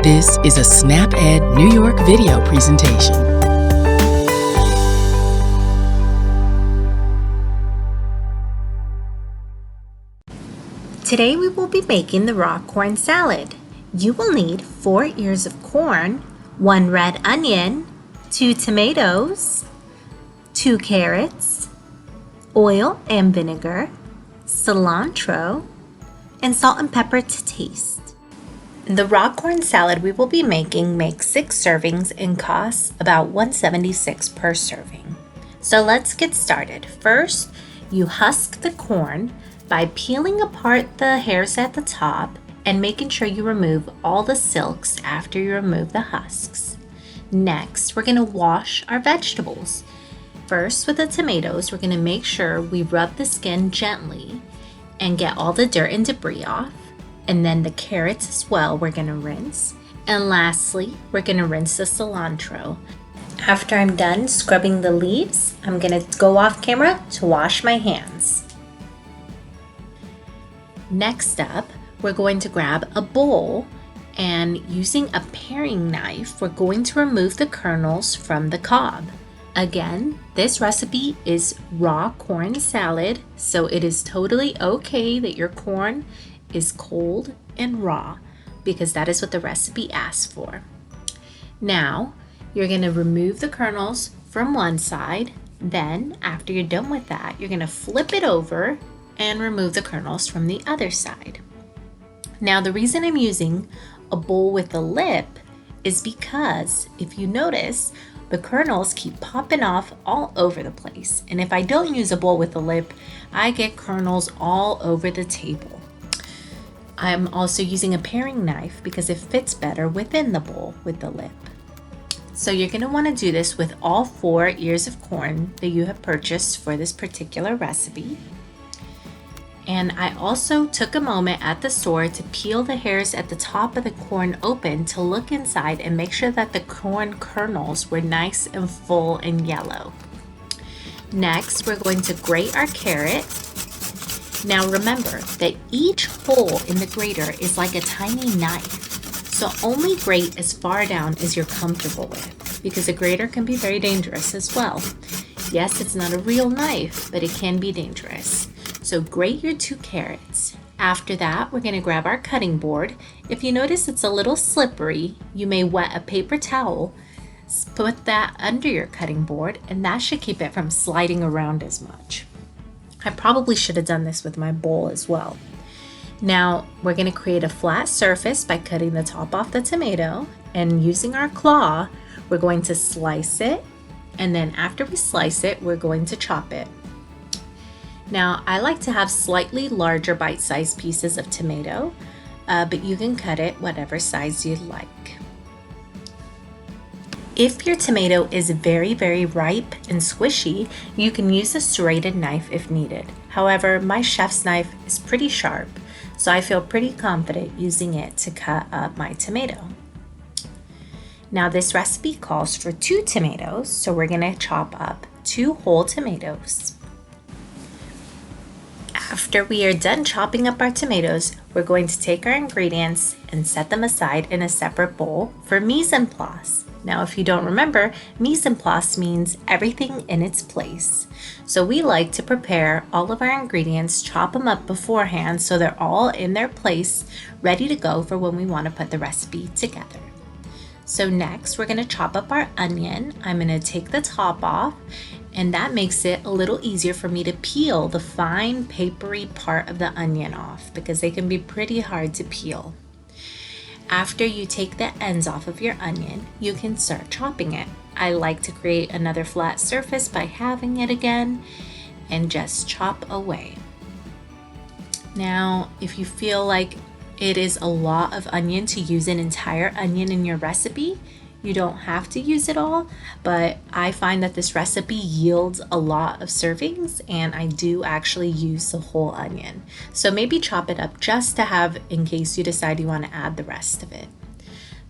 This is a SnapEd New York video presentation. Today we will be making the raw corn salad. You will need 4 ears of corn, 1 red onion, 2 tomatoes, 2 carrots, oil and vinegar, cilantro, and salt and pepper to taste. The raw corn salad we will be making makes 6 servings and costs about $1.76 per serving. So let's get started. First, you husk the corn by peeling apart the hairs at the top and making sure you remove all the silks after you remove the husks. Next, we're going to wash our vegetables. First, with the tomatoes, we're going to make sure we rub the skin gently and get all the dirt and debris off. And then the carrots as well, we're going to rinse. And lastly, we're going to rinse the cilantro. After I'm done scrubbing the leaves, I'm going to go off camera to wash my hands. Next up, we're going to grab a bowl and using a paring knife, we're going to remove the kernels from the cob. Again, this recipe is raw corn salad, so it is totally okay that your corn is cold and raw because that is what the recipe asks for. Now, you're going to remove the kernels from one side. Then, after you're done with that, you're going to flip it over and remove the kernels from the other side. Now, the reason I'm using a bowl with a lip is because if you notice, the kernels keep popping off all over the place. And if I don't use a bowl with a lip, I get kernels all over the table. I'm also using a paring knife because it fits better within the bowl with the lip. So you're going to want to do this with all 4 ears of corn that you have purchased for this particular recipe. And I also took a moment at the store to peel the hairs at the top of the corn open to look inside and make sure that the corn kernels were nice and full and yellow. Next, we're going to grate our carrot. Now remember that each hole in the grater is like a tiny knife, so only grate as far down as you're comfortable with, because a grater can be very dangerous as well. Yes, it's not a real knife, but it can be dangerous. So grate your 2 carrots. After that, we're going to grab our cutting board. If you notice it's a little slippery, you may wet a paper towel, put that under your cutting board, and that should keep it from sliding around as much. I probably should have done this with my bowl as well. Now we're going to create a flat surface by cutting the top off the tomato, and using our claw, we're going to slice it, and then after we slice it, we're going to chop it. Now I like to have slightly larger bite-sized pieces of tomato, but you can cut it whatever size you'd like. If your tomato is very, very ripe and squishy, you can use a serrated knife if needed. However, my chef's knife is pretty sharp, so I feel pretty confident using it to cut up my tomato. Now this recipe calls for 2 tomatoes, so we're going to chop up 2 whole tomatoes. After we are done chopping up our tomatoes, we're going to take our ingredients and set them aside in a separate bowl for mise en place. Now, if you don't remember, mise en place means everything in its place. So we like to prepare all of our ingredients, chop them up beforehand so they're all in their place, ready to go for when we want to put the recipe together. So next, we're going to chop up our onion. I'm going to take the top off, and that makes it a little easier for me to peel the fine papery part of the onion off because they can be pretty hard to peel. After you take the ends off of your onion, you can start chopping it. I like to create another flat surface by halving it again and just chop away. Now, if you feel like it is a lot of onion to use an entire onion in your recipe, you don't have to use it all, but I find that this recipe yields a lot of servings and I do actually use the whole onion. So maybe chop it up just to have in case you decide you want to add the rest of it.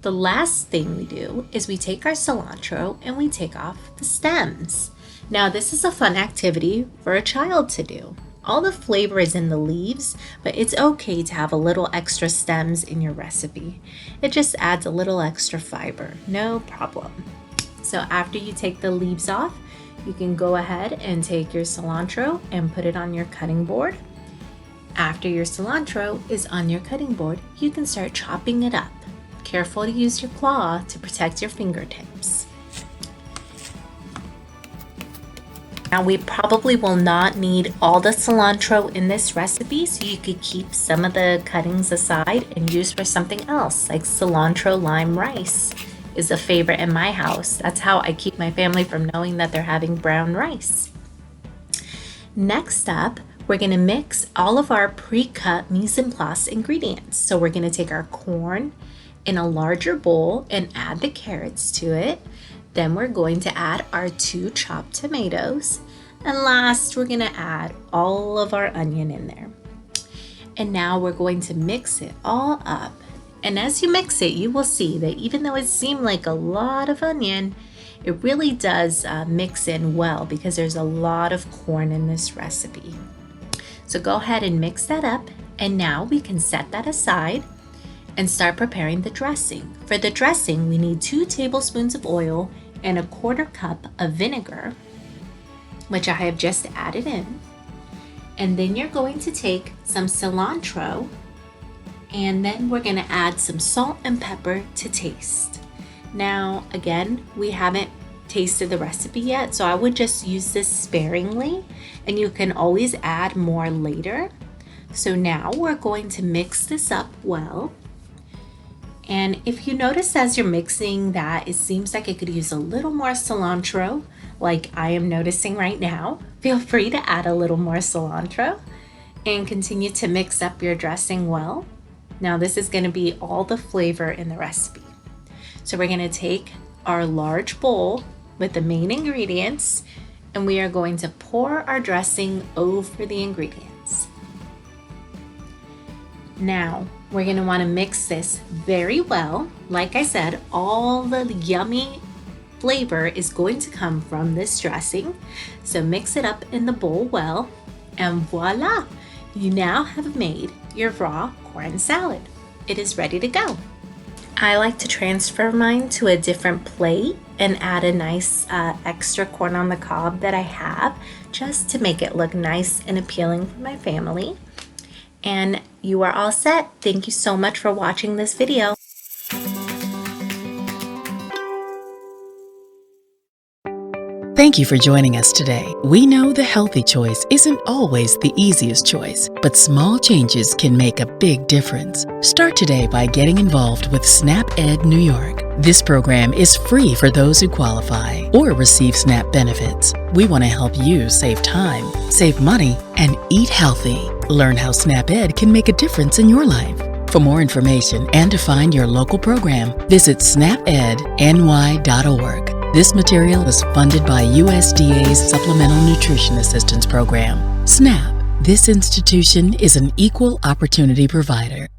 The last thing we do is we take our cilantro and we take off the stems. Now this is a fun activity for a child to do. All the flavor is in the leaves, but it's okay to have a little extra stems in your recipe. It just adds a little extra fiber, no problem. So after you take the leaves off, you can go ahead and take your cilantro and put it on your cutting board. After your cilantro is on your cutting board, you can start chopping it up. Careful to use your claw to protect your fingertips. Now we probably will not need all the cilantro in this recipe, so you could keep some of the cuttings aside and use for something else, like cilantro lime rice is a favorite in my house. That's how I keep my family from knowing that they're having brown rice. Next up, we're gonna mix all of our pre-cut mise en place ingredients. So we're gonna take our corn in a larger bowl and add the carrots to it. Then we're going to add our 2 chopped tomatoes. And last, we're gonna add all of our onion in there. And now we're going to mix it all up. And as you mix it, you will see that even though it seemed like a lot of onion, it really does mix in well because there's a lot of corn in this recipe. So go ahead and mix that up. And now we can set that aside and start preparing the dressing. For the dressing, we need 2 tablespoons of oil and a 1/4 cup of vinegar, which I have just added in. And then you're going to take some cilantro, and then we're gonna add some salt and pepper to taste. Now, again, we haven't tasted the recipe yet, so I would just use this sparingly, and you can always add more later. So now we're going to mix this up well. And if you notice as you're mixing that it seems like it could use a little more cilantro, like I am noticing right now, feel free to add a little more cilantro and continue to mix up your dressing well. Now this is going to be all the flavor in the recipe. So we're going to take our large bowl with the main ingredients and we are going to pour our dressing over the ingredients. Now, we're going to want to mix this very well. Like I said, all the yummy flavor is going to come from this dressing. So mix it up in the bowl well, and voila! You now have made your raw corn salad. It is ready to go. I like to transfer mine to a different plate and add a nice extra corn on the cob that I have, just to make it look nice and appealing for my family. And you are all set. Thank you so much for watching this video. Thank you for joining us today. We know the healthy choice isn't always the easiest choice, but small changes can make a big difference. Start today by getting involved with SNAP Ed New York. This program is free for those who qualify or receive SNAP benefits. We want to help you save time, save money, and eat healthy. Learn how SNAP Ed can make a difference in your life. For more information and to find your local program, visit snapedny.org. This material is funded by USDA's Supplemental Nutrition Assistance Program. SNAP. This institution is an equal opportunity provider.